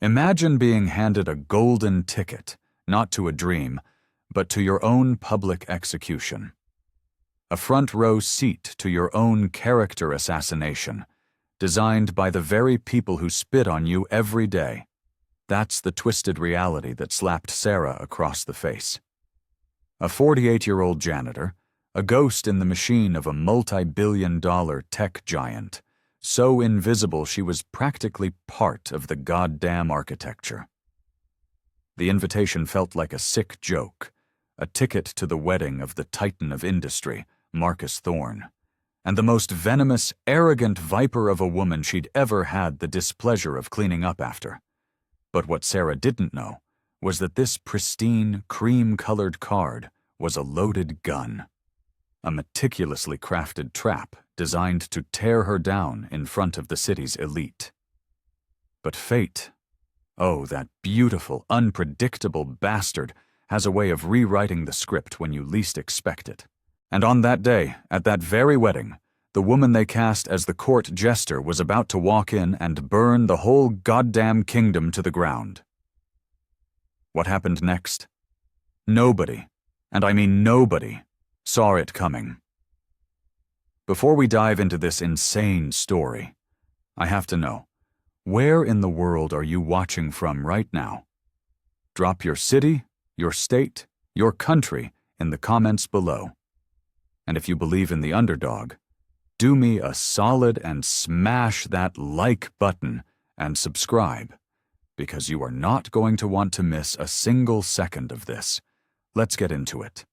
Imagine being handed a golden ticket, not to a dream, but to your own public execution. A front row seat to your own character assassination, designed by the very people who spit on you every day. That's the twisted reality that slapped Sarah across the face. A 48-year-old janitor, a ghost in the machine of a multi-billion-dollar tech giant, so invisible she was practically part of the goddamn architecture. The invitation felt like a sick joke, a ticket to the wedding of the titan of industry, Marcus Thorne, and the most venomous, arrogant viper of a woman she'd ever had the displeasure of cleaning up after. But what Sarah didn't know was that this pristine, cream-colored card was a loaded gun, a meticulously crafted trap designed to tear her down in front of the city's elite. But fate, oh, that beautiful, unpredictable bastard, has a way of rewriting the script when you least expect it. And on that day, at that very wedding, the woman they cast as the court jester was about to walk in and burn the whole goddamn kingdom to the ground. What happened next? Nobody, and I mean nobody, saw it coming. Before we dive into this insane story, I have to know, where in the world are you watching from right now? Drop your city, your state, your country in the comments below. And if you believe in the underdog, do me a solid and smash that like button and subscribe, because you are not going to want to miss a single second of this. Let's get into it.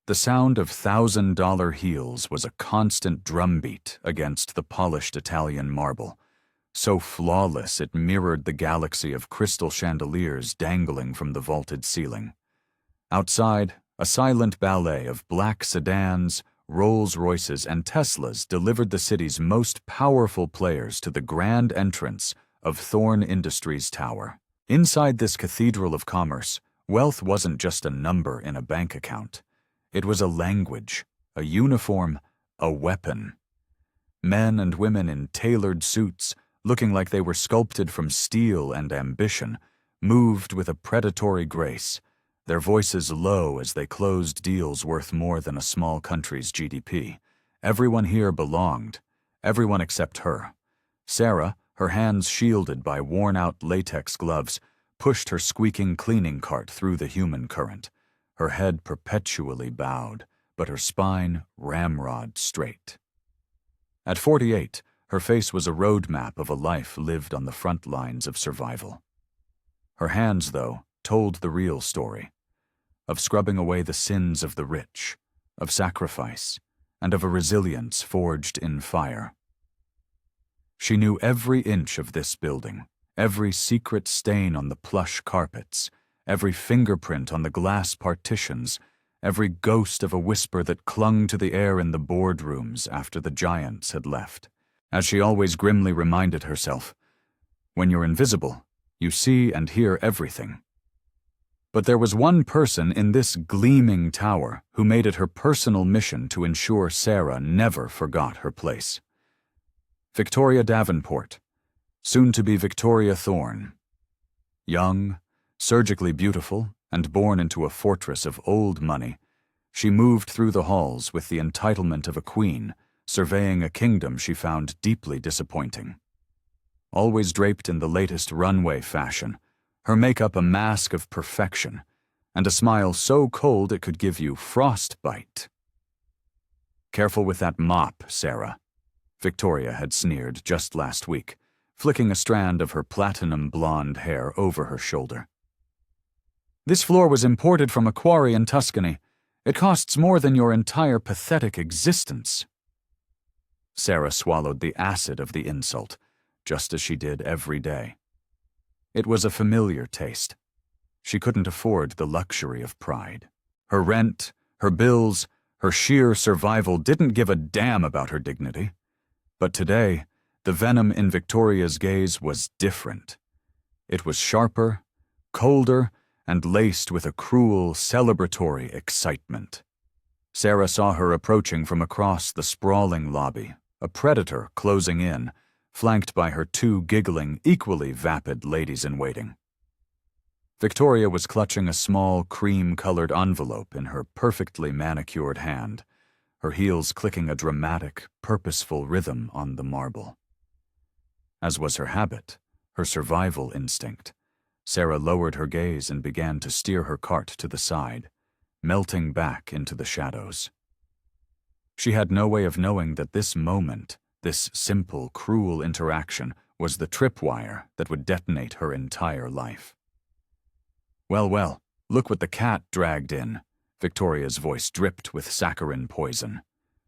The sound of $1,000 heels was a constant drumbeat against the polished Italian marble, so flawless it mirrored the galaxy of crystal chandeliers dangling from the vaulted ceiling. Outside, a silent ballet of black sedans, Rolls-Royces, and Teslas delivered the city's most powerful players to the grand entrance of Thorne Industries Tower. Inside this cathedral of commerce, wealth wasn't just a number in a bank account. It was a language, a uniform, a weapon. Men and women in tailored suits, looking like they were sculpted from steel and ambition, moved with a predatory grace, their voices low as they closed deals worth more than a small country's GDP. Everyone here belonged, everyone except her. Sarah, her hands shielded by worn-out latex gloves, pushed her squeaking cleaning cart through the human current, her head perpetually bowed, but her spine ramrod straight. At 48, her face was a roadmap of a life lived on the front lines of survival. Her hands, though, told the real story, of scrubbing away the sins of the rich, of sacrifice, and of a resilience forged in fire. She knew every inch of this building, every secret stain on the plush carpets, every fingerprint on the glass partitions, every ghost of a whisper that clung to the air in the boardrooms after the giants had left. As she always grimly reminded herself, when you're invisible, you see and hear everything. But there was one person in this gleaming tower who made it her personal mission to ensure Sarah never forgot her place. Victoria Davenport, soon to be Victoria Thorne. Young, surgically beautiful, and born into a fortress of old money, she moved through the halls with the entitlement of a queen, surveying a kingdom she found deeply disappointing. Always draped in the latest runway fashion, her makeup a mask of perfection, and a smile so cold it could give you frostbite. "Careful with that mop, Sarah," Victoria had sneered just last week, flicking a strand of her platinum blonde hair over her shoulder. "This floor was imported from a quarry in Tuscany. It costs more than your entire pathetic existence." Sarah swallowed the acid of the insult, just as she did every day. It was a familiar taste. She couldn't afford the luxury of pride. Her rent, her bills, her sheer survival didn't give a damn about her dignity. But today, the venom in Victoria's gaze was different. It was sharper, colder, and laced with a cruel, celebratory excitement. Sarah saw her approaching from across the sprawling lobby, a predator closing in, flanked by her two giggling, equally vapid ladies-in-waiting. Victoria was clutching a small, cream-colored envelope in her perfectly manicured hand, her heels clicking a dramatic, purposeful rhythm on the marble. As was her habit, her survival instinct, Sarah lowered her gaze and began to steer her cart to the side, melting back into the shadows. She had no way of knowing that this moment, this simple, cruel interaction, was the tripwire that would detonate her entire life. "Well, well, look what the cat dragged in." Victoria's voice dripped with saccharine poison.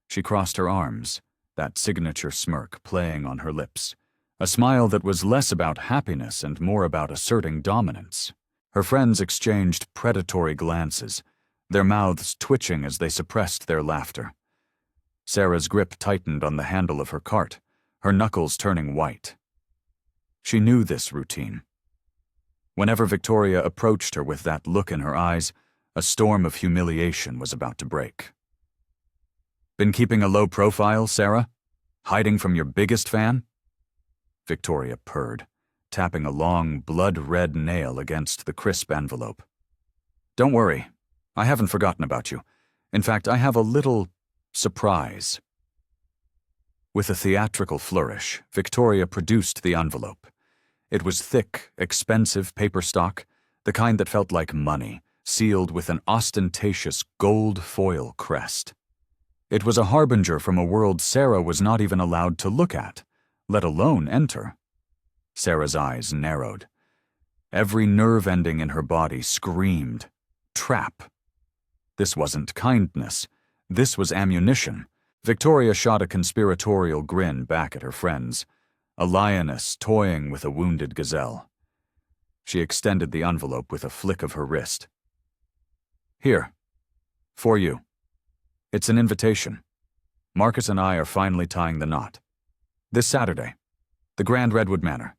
She crossed her arms, that signature smirk playing on her lips, a smile that was less about happiness and more about asserting dominance. Her friends exchanged predatory glances, their mouths twitching as they suppressed their laughter. Sarah's grip tightened on the handle of her cart, her knuckles turning white. She knew this routine. Whenever Victoria approached her with that look in her eyes, a storm of humiliation was about to break. "Been keeping a low profile, Sarah? Hiding from your biggest fan?" Victoria purred, tapping a long, blood-red nail against the crisp envelope. "Don't worry, I haven't forgotten about you. In fact, I have a little surprise." With a theatrical flourish, Victoria produced the envelope. It was thick, expensive paper stock, the kind that felt like money, sealed with an ostentatious gold foil crest. It was a harbinger from a world Sarah was not even allowed to look at, let alone enter. Sarah's eyes narrowed. Every nerve ending in her body screamed, "Trap." This wasn't kindness. This was ammunition. Victoria shot a conspiratorial grin back at her friends, a lioness toying with a wounded gazelle. She extended the envelope with a flick of her wrist. "Here. For you. It's an invitation. Marcus and I are finally tying the knot. This Saturday. The Grand Redwood Manor."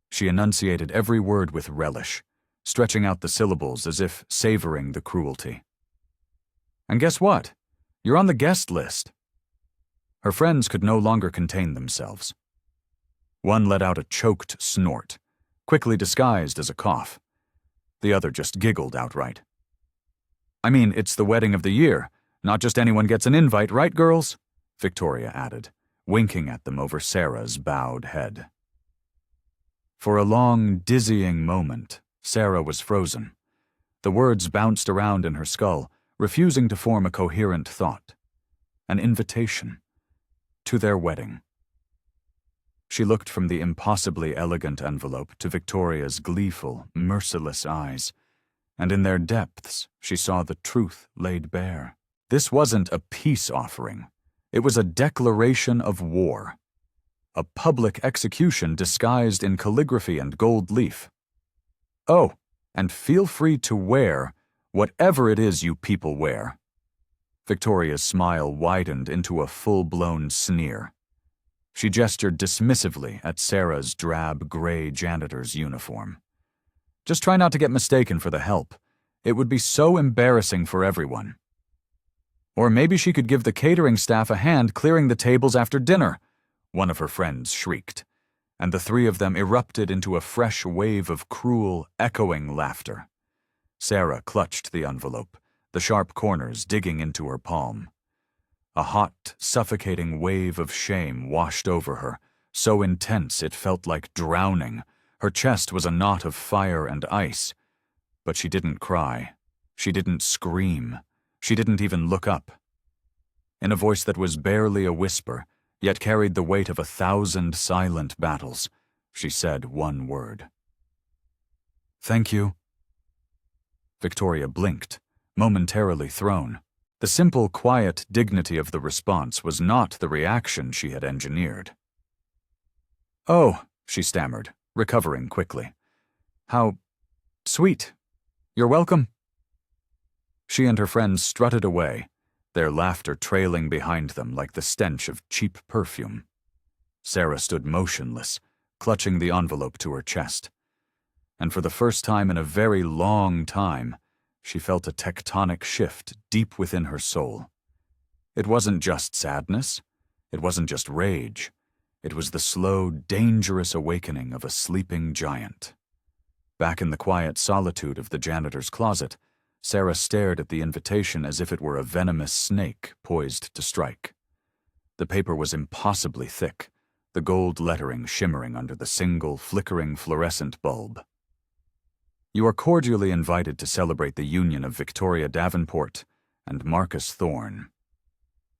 She enunciated every word with relish, stretching out the syllables as if savoring the cruelty. "And guess what? You're on the guest list." Her friends could no longer contain themselves. One let out a choked snort, quickly disguised as a cough. The other just giggled outright. "I mean, it's the wedding of the year. Not just anyone gets an invite, right, girls?" Victoria added, winking at them over Sarah's bowed head. For a long, dizzying moment, Sarah was frozen. The words bounced around in her skull, refusing to form a coherent thought. An invitation. To their wedding. She looked from the impossibly elegant envelope to Victoria's gleeful, merciless eyes, and in their depths she saw the truth laid bare. This wasn't a peace offering. It was a declaration of war. A public execution disguised in calligraphy and gold leaf. "Oh, and feel free to wear whatever it is you people wear." Victoria's smile widened into a full-blown sneer. She gestured dismissively at Sarah's drab gray janitor's uniform. "Just try not to get mistaken for the help. It would be so embarrassing for everyone." "Or maybe she could give the catering staff a hand clearing the tables after dinner," one of her friends shrieked, and the three of them erupted into a fresh wave of cruel, echoing laughter. Sarah clutched the envelope, the sharp corners digging into her palm. A hot, suffocating wave of shame washed over her, so intense it felt like drowning. Her chest was a knot of fire and ice. But she didn't cry. She didn't scream. She didn't even look up. In a voice that was barely a whisper, yet carried the weight of 1,000 silent battles, she said one word. "Thank you." Victoria blinked, momentarily thrown. The simple, quiet dignity of the response was not the reaction she had engineered. "Oh," she stammered, recovering quickly. "How sweet. You're welcome." She and her friends strutted away, their laughter trailing behind them like the stench of cheap perfume. Sarah stood motionless, clutching the envelope to her chest. And for the first time in a very long time, she felt a tectonic shift deep within her soul. It wasn't just sadness. It wasn't just rage. It was the slow, dangerous awakening of a sleeping giant. Back in the quiet solitude of the janitor's closet, Sarah stared at the invitation as if it were a venomous snake poised to strike. The paper was impossibly thick, the gold lettering shimmering under the single, flickering fluorescent bulb. You are cordially invited to celebrate the union of Victoria Davenport and Marcus Thorne.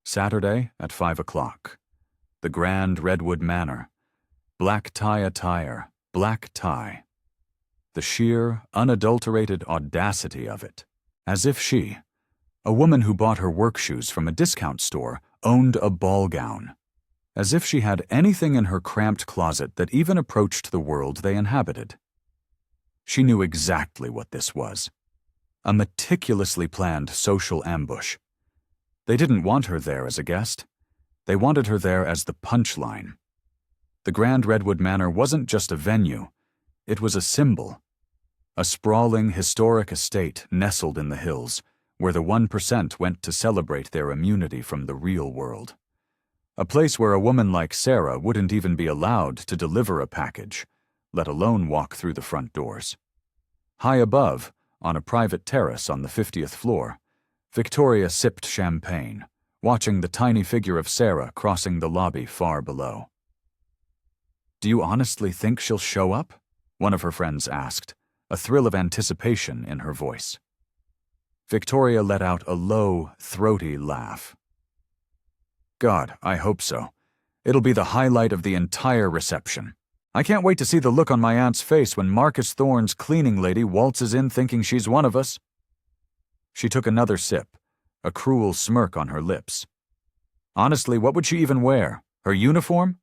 Saturday at 5 o'clock. The Grand Redwood Manor. Black tie attire, black tie. The sheer, unadulterated audacity of it. As if she, a woman who bought her work shoes from a discount store, owned a ball gown. As if she had anything in her cramped closet that even approached the world they inhabited. She knew exactly what this was. A meticulously planned social ambush. They didn't want her there as a guest. They wanted her there as the punchline. The Grand Redwood Manor wasn't just a venue. It was a symbol. A sprawling, historic estate nestled in the hills, where the 1% went to celebrate their immunity from the real world. A place where a woman like Sarah wouldn't even be allowed to deliver a package, let alone walk through the front doors. High above, on a private terrace on the 50th floor, Victoria sipped champagne, watching the tiny figure of Sarah crossing the lobby far below. "Do you honestly think she'll show up?" one of her friends asked, a thrill of anticipation in her voice. Victoria let out a low, throaty laugh. "God, I hope so. It'll be the highlight of the entire reception. I can't wait to see the look on my aunt's face when Marcus Thorne's cleaning lady waltzes in thinking she's one of us." She took another sip, a cruel smirk on her lips. Honestly, what would she even wear? Her uniform?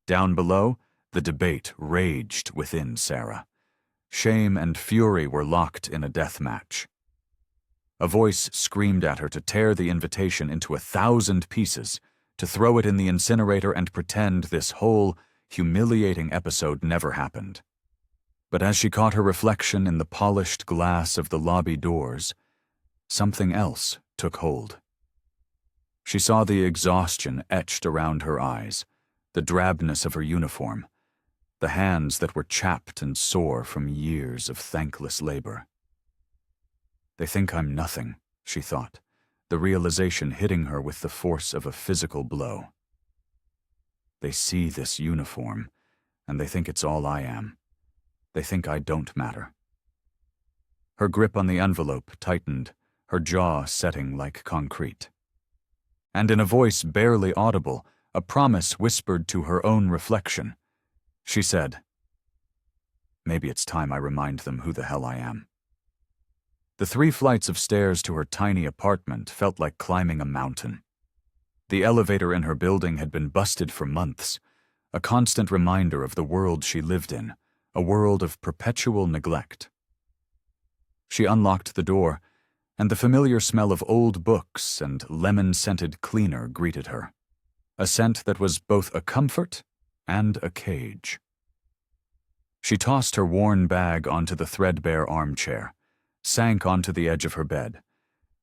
Down below, the debate raged within Sarah. Shame and fury were locked in a death match. A voice screamed at her to tear the invitation into 1,000 pieces, to throw it in the incinerator and pretend this whole, humiliating episode never happened. But as she caught her reflection in the polished glass of the lobby doors, something else took hold. She saw the exhaustion etched around her eyes, the drabness of her uniform, the hands that were chapped and sore from years of thankless labor. They think I'm nothing, she thought, the realization hitting her with the force of a physical blow. They see this uniform, and they think it's all I am. They think I don't matter. Her grip on the envelope tightened, her jaw setting like concrete. And in a voice barely audible, a promise whispered to her own reflection. She said, "Maybe it's time I remind them who the hell I am." The 3 flights of stairs to her tiny apartment felt like climbing a mountain. The elevator in her building had been busted for months, a constant reminder of the world she lived in, a world of perpetual neglect. She unlocked the door, and the familiar smell of old books and lemon-scented cleaner greeted her, a scent that was both a comfort and a cage. She tossed her worn bag onto the threadbare armchair, sank onto the edge of her bed,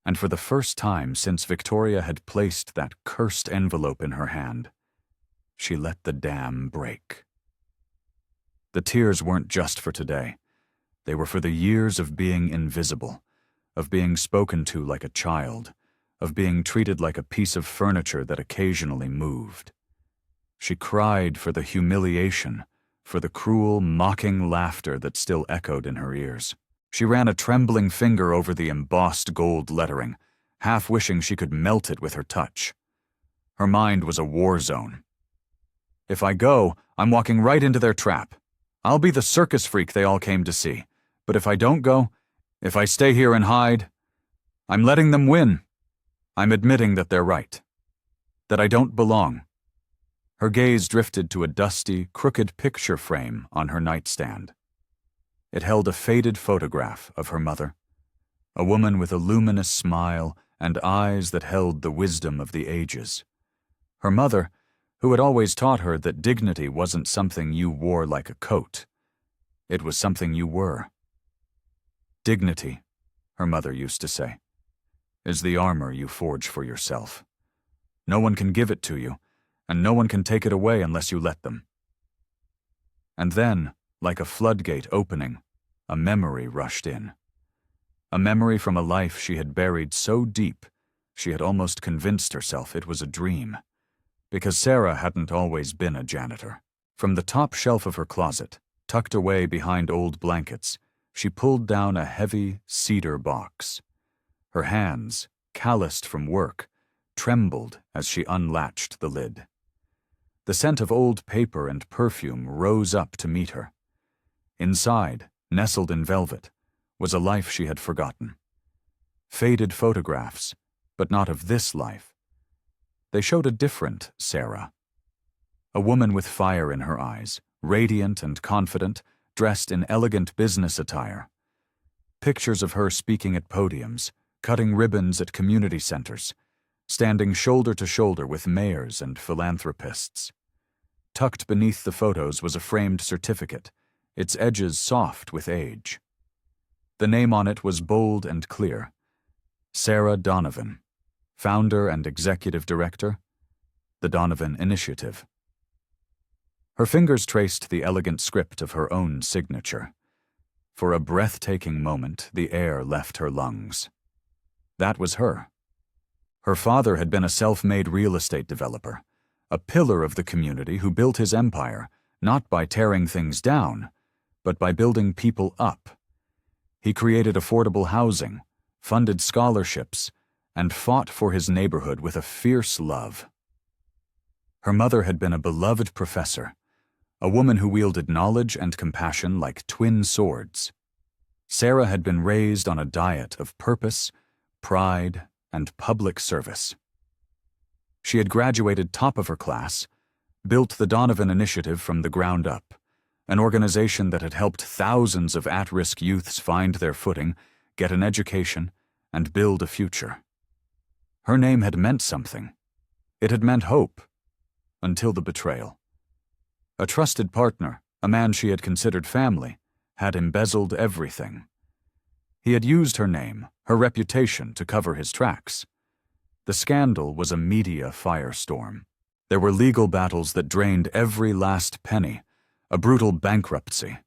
and for the first time since Victoria had placed that cursed envelope in her hand, she let the dam break. The tears weren't just for today. They were for the years of being invisible, of being spoken to like a child, of being treated like a piece of furniture that occasionally moved. She cried for the humiliation, for the cruel, mocking laughter that still echoed in her ears. She ran a trembling finger over the embossed gold lettering, half wishing she could melt it with her touch. Her mind was a war zone. If I go, I'm walking right into their trap. I'll be the circus freak they all came to see. But if I don't go, if I stay here and hide, I'm letting them win. I'm admitting that they're right. That I don't belong. Her gaze drifted to a dusty, crooked picture frame on her nightstand. It held a faded photograph of her mother, a woman with a luminous smile and eyes that held the wisdom of the ages. Her mother, who had always taught her that dignity wasn't something you wore like a coat. It was something you were. Dignity, her mother used to say, is the armor you forge for yourself. No one can give it to you, and no one can take it away unless you let them. And then, like a floodgate opening, a memory rushed in. A memory from a life she had buried so deep she had almost convinced herself it was a dream. Because Sarah hadn't always been a janitor. From the top shelf of her closet, tucked away behind old blankets, she pulled down a heavy cedar box. Her hands, calloused from work, trembled as she unlatched the lid. The scent of old paper and perfume rose up to meet her. Inside, nestled in velvet, was a life she had forgotten. Faded photographs, but not of this life. They showed a different Sarah. A woman with fire in her eyes, radiant and confident, dressed in elegant business attire. Pictures of her speaking at podiums, cutting ribbons at community centers, standing shoulder to shoulder with mayors and philanthropists. Tucked beneath the photos was a framed certificate, its edges soft with age. The name on it was bold and clear: Sarah Donovan, founder and executive director, the Donovan Initiative. Her fingers traced the elegant script of her own signature. For a breathtaking moment, the air left her lungs. That was her. Her father had been a self-made real estate developer, a pillar of the community who built his empire, not by tearing things down, but by building people up. He created affordable housing, funded scholarships, and fought for his neighborhood with a fierce love. Her mother had been a beloved professor, a woman who wielded knowledge and compassion like twin swords. Sarah had been raised on a diet of purpose, pride, and public service. She had graduated top of her class, built the Donovan Initiative from the ground up, an organization that had helped thousands of at-risk youths find their footing, get an education, and build a future. Her name had meant something. It had meant hope, until the betrayal. A trusted partner, a man she had considered family, had embezzled everything. He had used her name, her reputation, to cover his tracks. The scandal was a media firestorm. There were legal battles that drained every last penny, a brutal bankruptcy,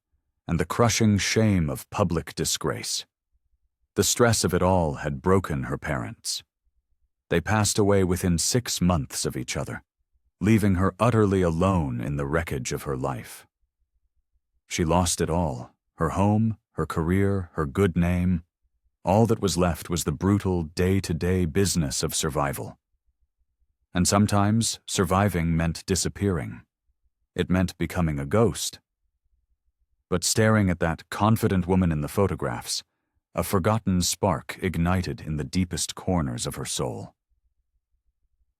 and the crushing shame of public disgrace. The stress of it all had broken her parents. They passed away within 6 months of each other, leaving her utterly alone in the wreckage of her life. She lost it all: her home, her career, her good name. All that was left was the brutal day-to-day business of survival. And sometimes surviving meant disappearing. It meant becoming a ghost. But staring at that confident woman in the photographs, a forgotten spark ignited in the deepest corners of her soul.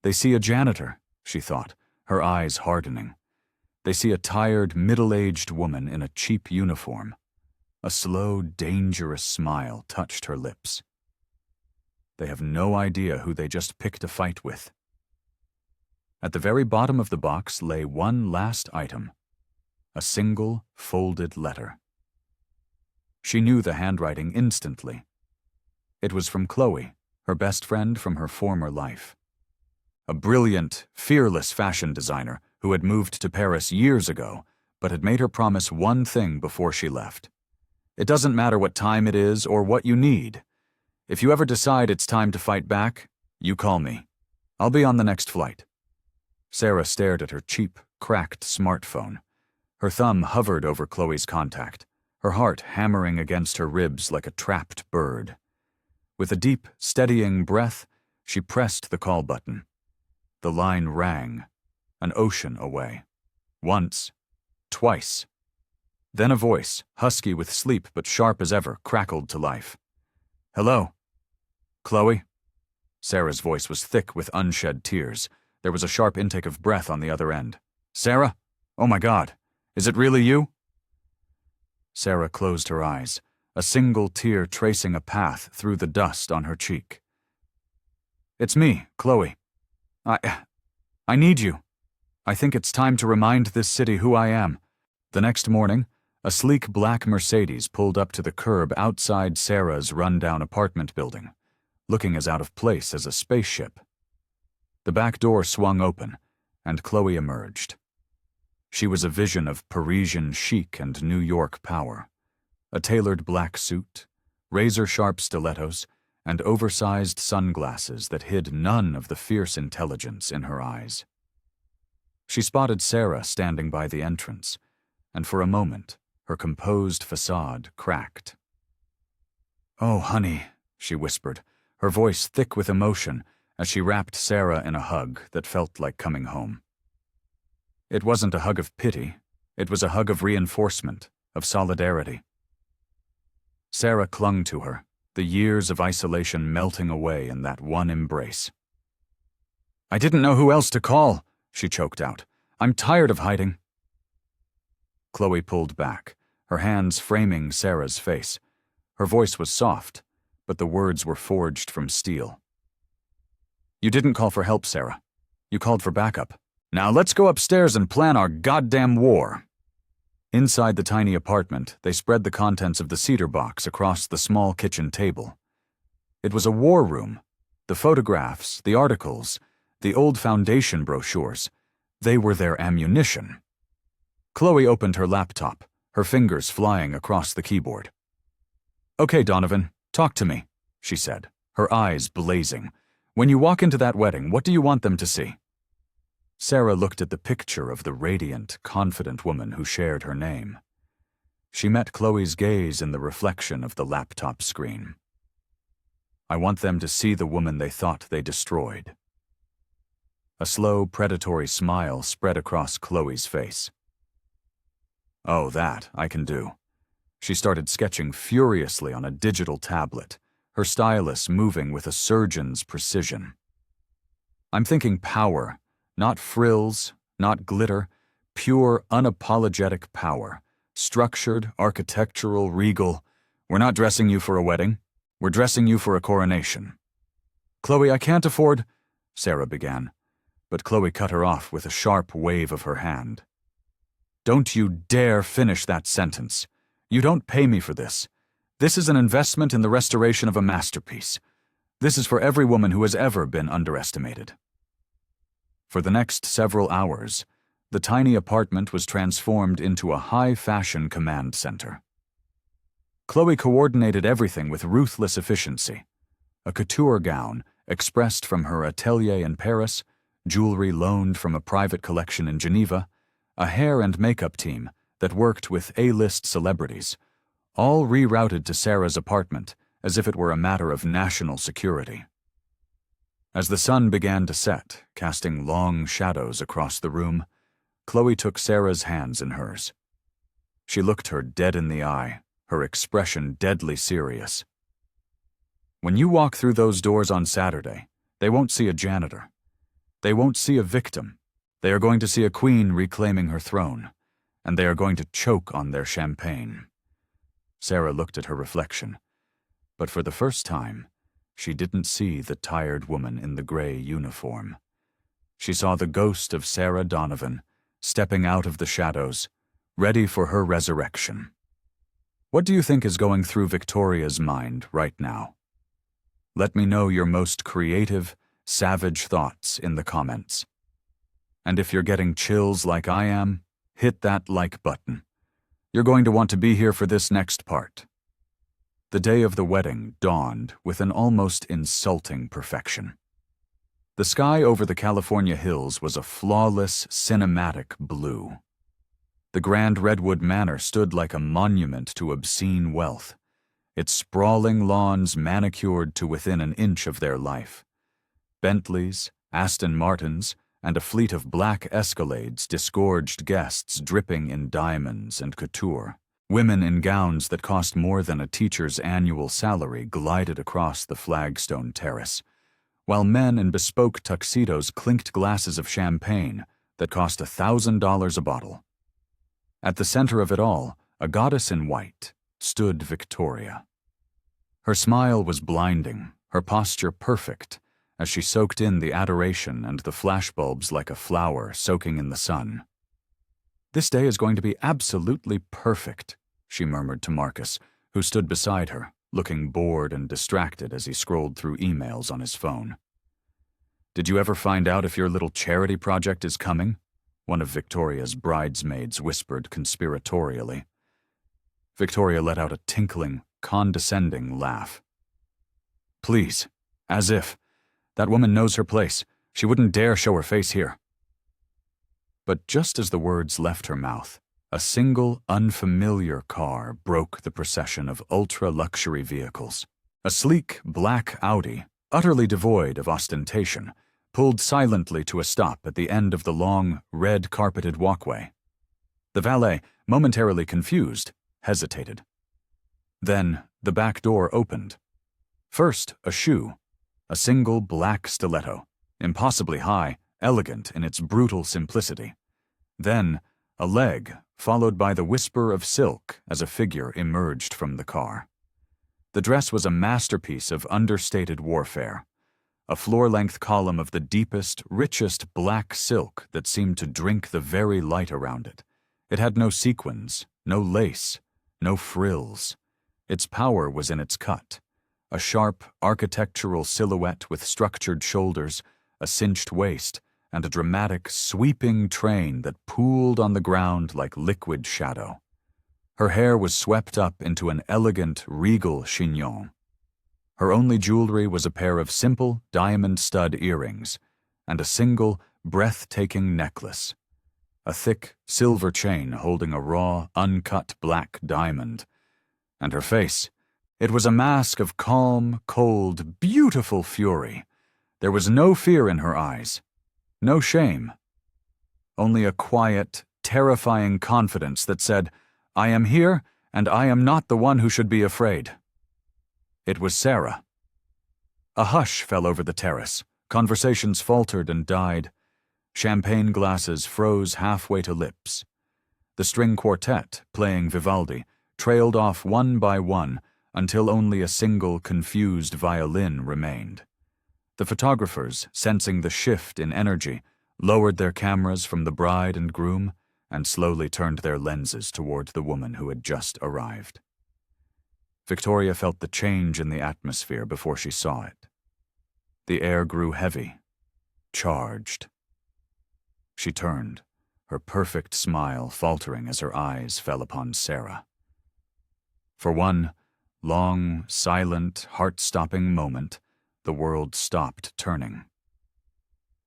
They see a janitor, she thought, her eyes hardening. They see a tired, middle-aged woman in a cheap uniform. A slow, dangerous smile touched her lips. They have no idea who they just picked a fight with. At the very bottom of the box lay one last item: a single, folded letter. She knew the handwriting instantly. It was from Chloe, her best friend from her former life. A brilliant, fearless fashion designer who had moved to Paris years ago, but had made her promise one thing before she left. It doesn't matter what time it is or what you need. If you ever decide it's time to fight back, you call me. I'll be on the next flight. Sarah stared at her cheap, cracked smartphone. Her thumb hovered over Chloe's contact, her heart hammering against her ribs like a trapped bird. With a deep, steadying breath, she pressed the call button. The line rang, an ocean away. Once, twice. Then a voice, husky with sleep but sharp as ever, crackled to life. "Hello? Chloe?" Sarah's voice was thick with unshed tears. There was a sharp intake of breath on the other end. "Sarah? Oh my God. Is it really you?" Sarah closed her eyes, a single tear tracing a path through the dust on her cheek. "It's me, Chloe. I need you. I think it's time to remind this city who I am." The next morning, a sleek black Mercedes pulled up to the curb outside Sarah's run-down apartment building, looking as out of place as a spaceship. The back door swung open, and Chloe emerged. She was a vision of Parisian chic and New York power. A tailored black suit, razor-sharp stilettos, and oversized sunglasses that hid none of the fierce intelligence in her eyes. She spotted Sarah standing by the entrance, and for a moment, her composed facade cracked. "Oh, honey," she whispered, her voice thick with emotion as she wrapped Sarah in a hug that felt like coming home. It wasn't a hug of pity, it was a hug of reinforcement, of solidarity. Sarah clung to her, the years of isolation melting away in that one embrace. "I didn't know who else to call," she choked out. "I'm tired of hiding." Chloe pulled back, her hands framing Sarah's face. Her voice was soft, but the words were forged from steel. "You didn't call for help, Sarah. You called for backup. Now let's go upstairs and plan our goddamn war." Inside the tiny apartment, they spread the contents of the cedar box across the small kitchen table. It was a war room. The photographs, the articles, the old foundation brochures, they were their ammunition. Chloe opened her laptop, her fingers flying across the keyboard. "Okay, Donovan, talk to me," she said, her eyes blazing. "When you walk into that wedding, what do you want them to see?" Sarah looked at the picture of the radiant, confident woman who shared her name. She met Chloe's gaze in the reflection of the laptop screen. "I want them to see the woman they thought they destroyed." A slow, predatory smile spread across Chloe's face. "Oh, that I can do." She started sketching furiously on a digital tablet, her stylus moving with a surgeon's precision. "I'm thinking power. Not frills, not glitter, pure, unapologetic power. Structured, architectural, regal. We're not dressing you for a wedding. We're dressing you for a coronation." "Chloe, I can't afford—" Sarah began, but Chloe cut her off with a sharp wave of her hand. "Don't you dare finish that sentence. You don't pay me for this. This is an investment in the restoration of a masterpiece. This is for every woman who has ever been underestimated." For the next several hours, the tiny apartment was transformed into a high-fashion command center. Chloe coordinated everything with ruthless efficiency. A couture gown, expressed from her atelier in Paris, jewelry loaned from a private collection in Geneva, a hair and makeup team that worked with A-list celebrities, all rerouted to Sarah's apartment as if it were a matter of national security. As the sun began to set, casting long shadows across the room, Chloe took Sarah's hands in hers. She looked her dead in the eye, her expression deadly serious. "When you walk through those doors on Saturday, they won't see a janitor. They won't see a victim. They are going to see a queen reclaiming her throne, and they are going to choke on their champagne." Sarah looked at her reflection, but for the first time, she didn't see the tired woman in the gray uniform. She saw the ghost of Sarah Donovan, stepping out of the shadows, ready for her resurrection. What do you think is going through Victoria's mind right now? Let me know your most creative, savage thoughts in the comments. And if you're getting chills like I am, hit that like button. You're going to want to be here for this next part. The day of the wedding dawned with an almost insulting perfection. The sky over the California hills was a flawless, cinematic blue. The grand redwood manor stood like a monument to obscene wealth, its sprawling lawns manicured to within an inch of their life. Bentleys, Aston Martins, and a fleet of black Escalades disgorged guests dripping in diamonds and couture. Women in gowns that cost more than a teacher's annual salary glided across the flagstone terrace, while men in bespoke tuxedos clinked glasses of champagne that cost $1,000 a bottle. At the center of it all, a goddess in white, stood Victoria. Her smile was blinding, her posture perfect, as she soaked in the adoration and the flashbulbs like a flower soaking in the sun. "This day is going to be absolutely perfect," she murmured to Marcus, who stood beside her, looking bored and distracted as he scrolled through emails on his phone. Did you ever find out if your little charity project is coming? One of Victoria's bridesmaids whispered conspiratorially. Victoria let out a tinkling, condescending laugh. Please, as if. That woman knows her place. She wouldn't dare show her face here. But just as the words left her mouth, a single, unfamiliar car broke the procession of ultra-luxury vehicles. A sleek, black Audi, utterly devoid of ostentation, pulled silently to a stop at the end of the long, red-carpeted walkway. The valet, momentarily confused, hesitated. Then the back door opened. First, a shoe, a single black stiletto, impossibly high, elegant in its brutal simplicity. Then, a leg, followed by the whisper of silk as a figure emerged from the car. The dress was a masterpiece of understated warfare, a floor-length column of the deepest, richest black silk that seemed to drink the very light around it. It had no sequins, no lace, no frills. Its power was in its cut, a sharp, architectural silhouette with structured shoulders, a cinched waist, and a dramatic, sweeping train that pooled on the ground like liquid shadow. Her hair was swept up into an elegant, regal chignon. Her only jewelry was a pair of simple, diamond stud earrings and a single, breathtaking necklace, a thick, silver chain holding a raw, uncut black diamond. And her face, it was a mask of calm, cold, beautiful fury. There was no fear in her eyes, no shame, only a quiet, terrifying confidence that said, I am here, and I am not the one who should be afraid. It was Sarah. A hush fell over the terrace. Conversations faltered and died. Champagne glasses froze halfway to lips. The string quartet, playing Vivaldi, trailed off one by one until only a single confused violin remained. The photographers, sensing the shift in energy, lowered their cameras from the bride and groom and slowly turned their lenses toward the woman who had just arrived. Victoria felt the change in the atmosphere before she saw it. The air grew heavy, charged. She turned, her perfect smile faltering as her eyes fell upon Sarah. For one long, silent, heart-stopping moment, the world stopped turning.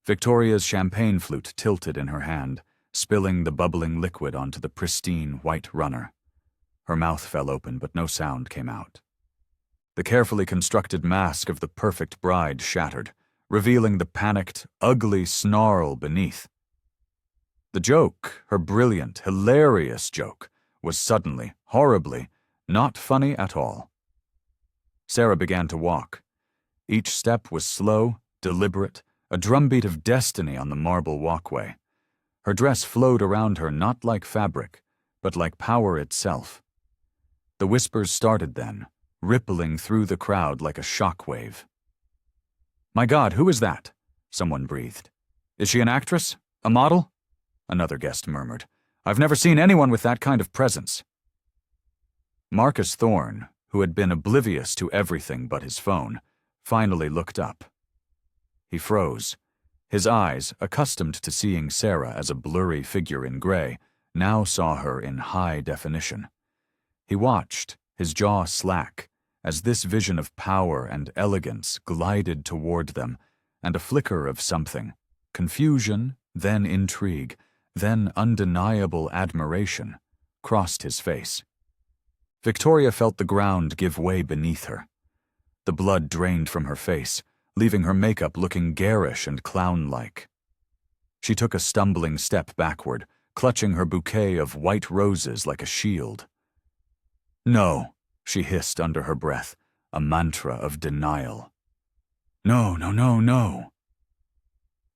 Victoria's champagne flute tilted in her hand, spilling the bubbling liquid onto the pristine white runner. Her mouth fell open, but no sound came out. The carefully constructed mask of the perfect bride shattered, revealing the panicked, ugly snarl beneath. The joke, her brilliant, hilarious joke, was suddenly, horribly, not funny at all. Sarah began to walk. Each step was slow, deliberate, a drumbeat of destiny on the marble walkway. Her dress flowed around her not like fabric, but like power itself. The whispers started then, rippling through the crowd like a shockwave. My God, who is that? Someone breathed. Is she an actress? A model? Another guest murmured. I've never seen anyone with that kind of presence. Marcus Thorne, who had been oblivious to everything but his phone, finally looked up. He froze. His eyes, accustomed to seeing Sarah as a blurry figure in gray, now saw her in high definition. He watched, his jaw slack, as this vision of power and elegance glided toward them, and a flicker of something, confusion, then intrigue, then undeniable admiration, crossed his face. Victoria felt the ground give way beneath her. The blood drained from her face, leaving her makeup looking garish and clown-like. She took a stumbling step backward, clutching her bouquet of white roses like a shield. No, she hissed under her breath, a mantra of denial. No, no, no, no.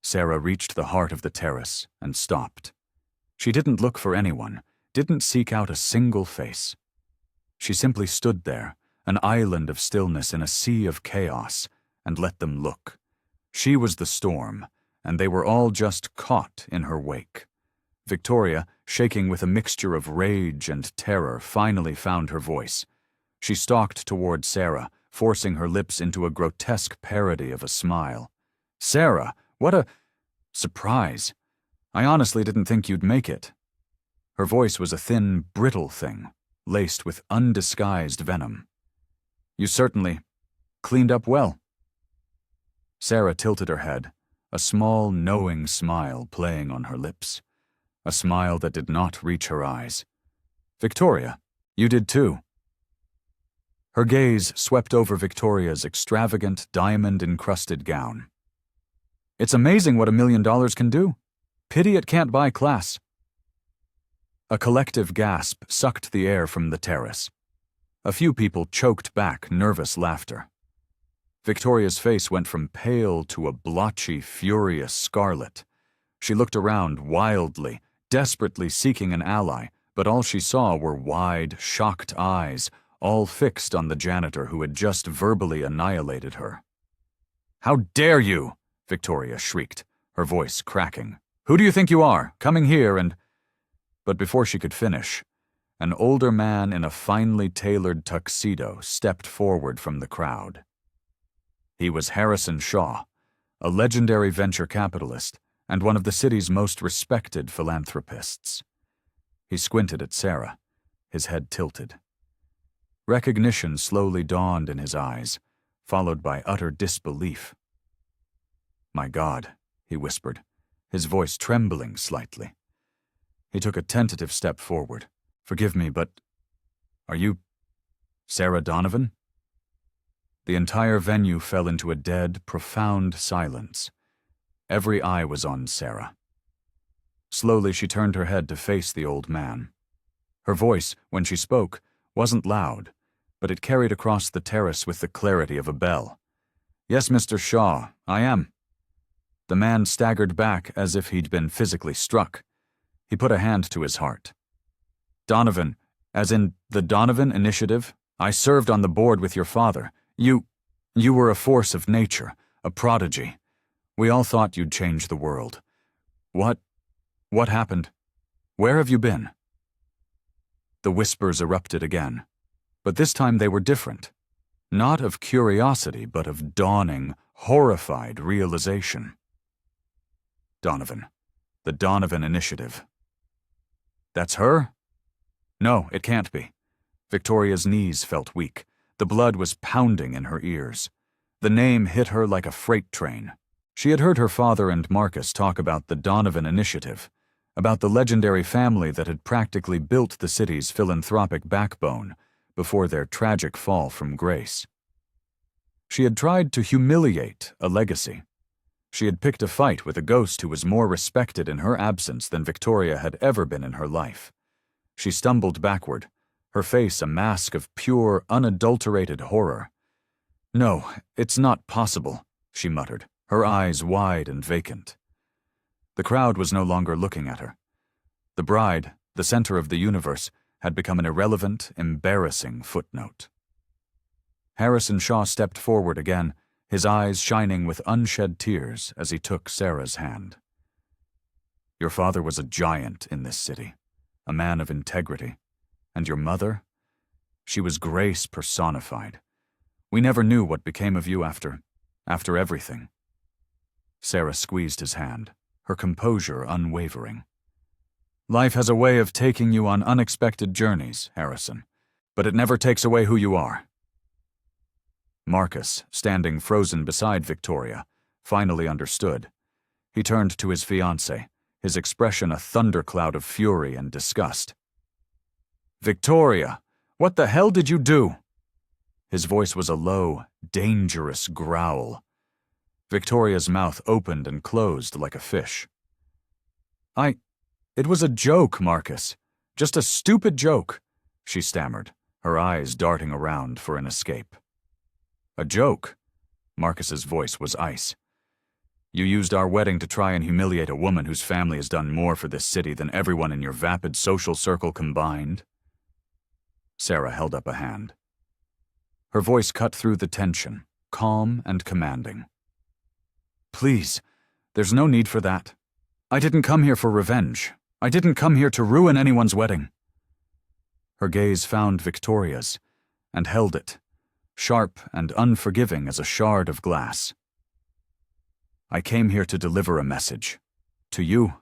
Sarah reached the heart of the terrace and stopped. She didn't look for anyone, didn't seek out a single face. She simply stood there, an island of stillness in a sea of chaos, and let them look. She was the storm, and they were all just caught in her wake. Victoria, shaking with a mixture of rage and terror, finally found her voice. She stalked toward Sarah, forcing her lips into a grotesque parody of a smile. Sarah, What a surprise. I honestly didn't think you'd make it." Her voice was a thin, brittle thing, laced with undisguised venom. "You certainly cleaned up well." Sarah tilted her head, a small, knowing smile playing on her lips, a smile that did not reach her eyes. "Victoria, you did too." Her gaze swept over Victoria's extravagant, diamond-encrusted gown. "It's amazing what $1 million can do. Pity it can't buy class." A collective gasp sucked the air from the terrace. A few people choked back nervous laughter. Victoria's face went from pale to a blotchy, furious scarlet. She looked around wildly, desperately seeking an ally, but all she saw were wide, shocked eyes, all fixed on the janitor who had just verbally annihilated her. "How dare you!" Victoria shrieked, her voice cracking. "Who do you think you are, coming here and—" But before she could finish, an older man in a finely tailored tuxedo stepped forward from the crowd. He was Harrison Shaw, a legendary venture capitalist and one of the city's most respected philanthropists. He squinted at Sarah, his head tilted. Recognition slowly dawned in his eyes, followed by utter disbelief. "My God," he whispered, his voice trembling slightly. He took a tentative step forward. "Forgive me, but are you Sarah Donovan?" The entire venue fell into a dead, profound silence. Every eye was on Sarah. Slowly she turned her head to face the old man. Her voice, when she spoke, wasn't loud, but it carried across the terrace with the clarity of a bell. "Yes, Mr. Shaw, I am." The man staggered back as if he'd been physically struck. He put a hand to his heart. "Donovan, as in the Donovan Initiative, I served on the board with your father. You were a force of nature, a prodigy. We all thought you'd change the world. What happened? Where have you been?" The whispers erupted again, but this time they were different. Not of curiosity, but of dawning, horrified realization. Donovan. The Donovan Initiative. "That's her?" "No, it can't be." Victoria's knees felt weak. The blood was pounding in her ears. The name hit her like a freight train. She had heard her father and Marcus talk about the Donovan Initiative, about the legendary family that had practically built the city's philanthropic backbone before their tragic fall from grace. She had tried to humiliate a legacy. She had picked a fight with a ghost who was more respected in her absence than Victoria had ever been in her life. She stumbled backward, her face a mask of pure, unadulterated horror. "No, it's not possible," she muttered, her eyes wide and vacant. The crowd was no longer looking at her. The bride, the center of the universe, had become an irrelevant, embarrassing footnote. Harrison Shaw stepped forward again, his eyes shining with unshed tears as he took Sarah's hand. "Your father was a giant in this city, a man of integrity. And your mother? She was grace personified. We never knew what became of you after everything." Sarah squeezed his hand, her composure unwavering. "Life has a way of taking you on unexpected journeys, Harrison, but it never takes away who you are." Marcus, standing frozen beside Victoria, finally understood. He turned to his fiancée, his expression a thundercloud of fury and disgust. "Victoria, what the hell did you do?" His voice was a low, dangerous growl. Victoria's mouth opened and closed like a fish. It was a joke, Marcus. Just a stupid joke," she stammered, her eyes darting around for an escape. "A joke?" Marcus's voice was ice. "You used our wedding to try and humiliate a woman whose family has done more for this city than everyone in your vapid social circle combined?" Sarah held up a hand. Her voice cut through the tension, calm and commanding. "Please, there's no need for that. I didn't come here for revenge. I didn't come here to ruin anyone's wedding." Her gaze found Victoria's and held it, sharp and unforgiving as a shard of glass. I came here to deliver a message. To you,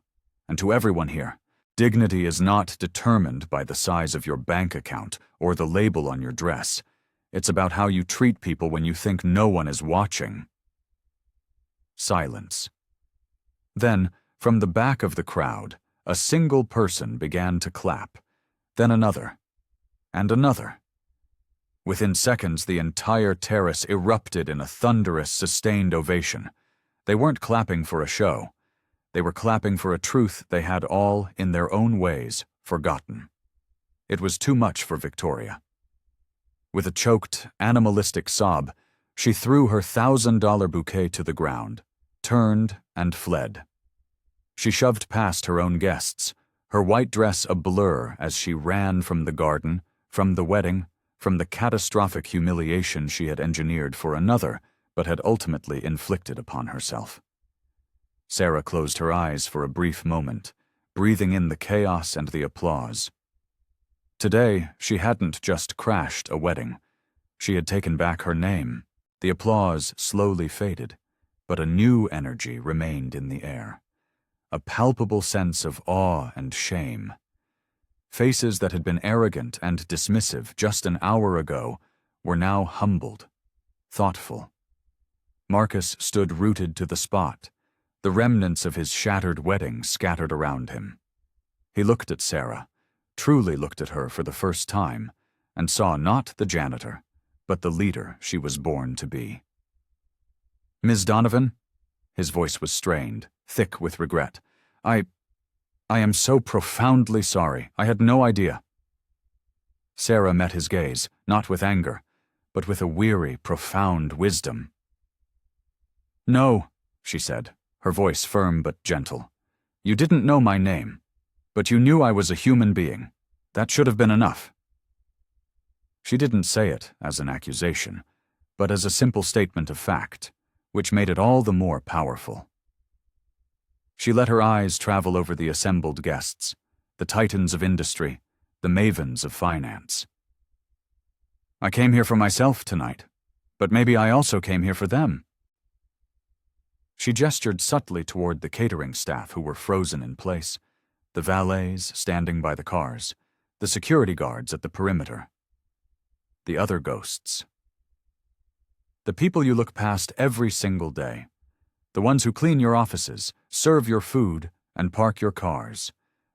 and to everyone here. Dignity is not determined by the size of your bank account or the label on your dress. It's about how you treat people when you think no one is watching. Silence. Then, from the back of the crowd, a single person began to clap, then another, and another. Within seconds, the entire terrace erupted in a thunderous, sustained ovation. They weren't clapping for a show. They were clapping for a truth they had all, in their own ways, forgotten. It was too much for Victoria. With a choked, animalistic sob, she threw her $1,000 bouquet to the ground, turned, and fled. She shoved past her own guests, her white dress a blur as she ran from the garden, from the wedding, from the catastrophic humiliation she had engineered for another, but had ultimately inflicted upon herself. Sarah closed her eyes for a brief moment, breathing in the chaos and the applause. Today, she hadn't just crashed a wedding. She had taken back her name. The applause slowly faded, but a new energy remained in the air. A palpable sense of awe and shame. Faces that had been arrogant and dismissive just an hour ago were now humbled, thoughtful. Marcus stood rooted to the spot, the remnants of his shattered wedding scattered around him. He looked at Sarah, truly looked at her for the first time, and saw not the janitor, but the leader she was born to be. "Ms. Donovan?" His voice was strained, thick with regret. I am so profoundly sorry. I had no idea." Sarah met his gaze, not with anger, but with a weary, profound wisdom. "No," she said, her voice firm but gentle. "You didn't know my name, but you knew I was a human being. That should have been enough." She didn't say it as an accusation, but as a simple statement of fact, which made it all the more powerful. She let her eyes travel over the assembled guests, the titans of industry, the mavens of finance. "I came here for myself tonight, but maybe I also came here for them." She gestured subtly toward the catering staff who were frozen in place, the valets standing by the cars, the security guards at the perimeter. The other ghosts. The people you look past every single day. The ones who clean your offices, serve your food, and park your cars.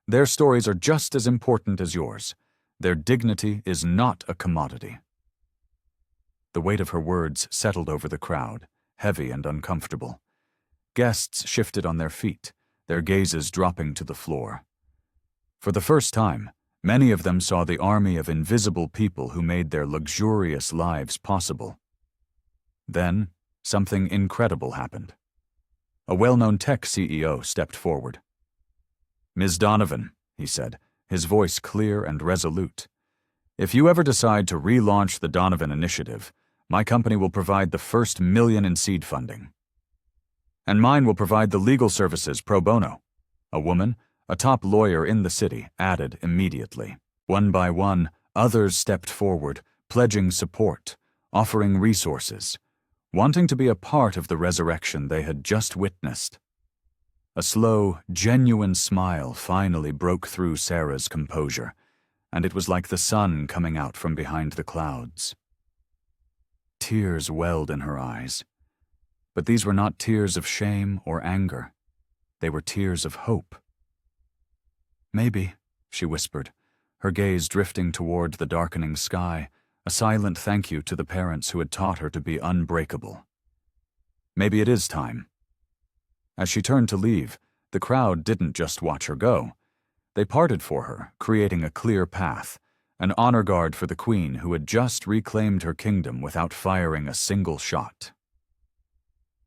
Their stories are just as important as yours. Their dignity is not a commodity. The weight of her words settled over the crowd, heavy and uncomfortable. Guests shifted on their feet, their gazes dropping to the floor. For the first time, many of them saw the army of invisible people who made their luxurious lives possible. Then, something incredible happened. A well-known tech CEO stepped forward. "Ms. Donovan," he said, his voice clear and resolute, "if you ever decide to relaunch the Donovan Initiative, my company will provide the first $1 million in seed funding. And mine will provide the legal services pro bono." A woman, a top lawyer in the city, added immediately. One by one, others stepped forward, pledging support, offering resources, wanting to be a part of the resurrection they had just witnessed. A slow, genuine smile finally broke through Sarah's composure, and it was like the sun coming out from behind the clouds. Tears welled in her eyes. But these were not tears of shame or anger. They were tears of hope. "Maybe," she whispered, her gaze drifting toward the darkening sky, a silent thank you to the parents who had taught her to be unbreakable. "Maybe it is time." As she turned to leave, the crowd didn't just watch her go. They parted for her, creating a clear path, an honor guard for the queen who had just reclaimed her kingdom without firing a single shot.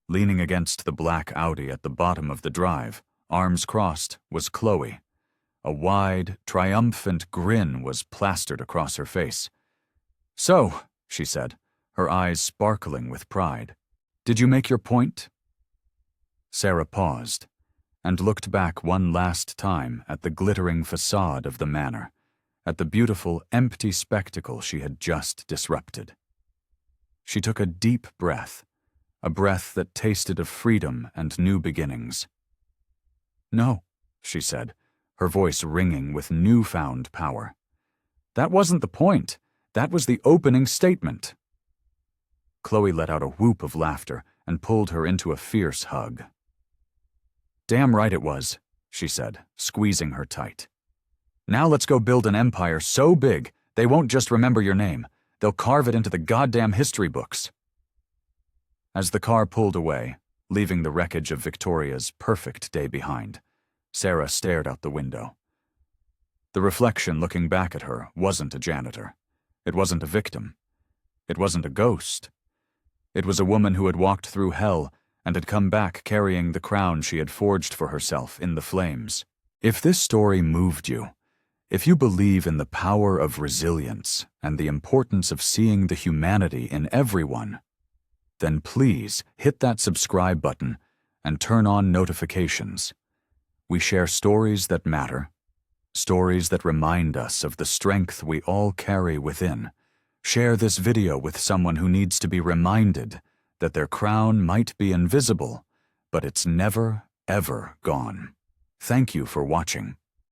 Leaning against the black Audi at the bottom of the drive, arms crossed, was Chloe. A wide, triumphant grin was plastered across her face. "So," she said, her eyes sparkling with pride, "did you make your point?" Sarah paused and looked back one last time at the glittering facade of the manor, at the beautiful, empty spectacle she had just disrupted. She took a deep breath, a breath that tasted of freedom and new beginnings. "No," she said, her voice ringing with newfound power. "That wasn't the point. That was the opening statement." Chloe let out a whoop of laughter and pulled her into a fierce hug. "Damn right it was," she said, squeezing her tight. "Now let's go build an empire so big they won't just remember your name. They'll carve it into the goddamn history books." As the car pulled away, leaving the wreckage of Victoria's perfect day behind, Sarah stared out the window. The reflection looking back at her wasn't a janitor. It wasn't a victim. It wasn't a ghost. It was a woman who had walked through hell and had come back carrying the crown she had forged for herself in the flames. If this story moved you, if you believe in the power of resilience and the importance of seeing the humanity in everyone, then please hit that subscribe button and turn on notifications. We share stories that matter, stories that remind us of the strength we all carry within. Share this video with someone who needs to be reminded that their crown might be invisible, but it's never, ever gone. Thank you for watching.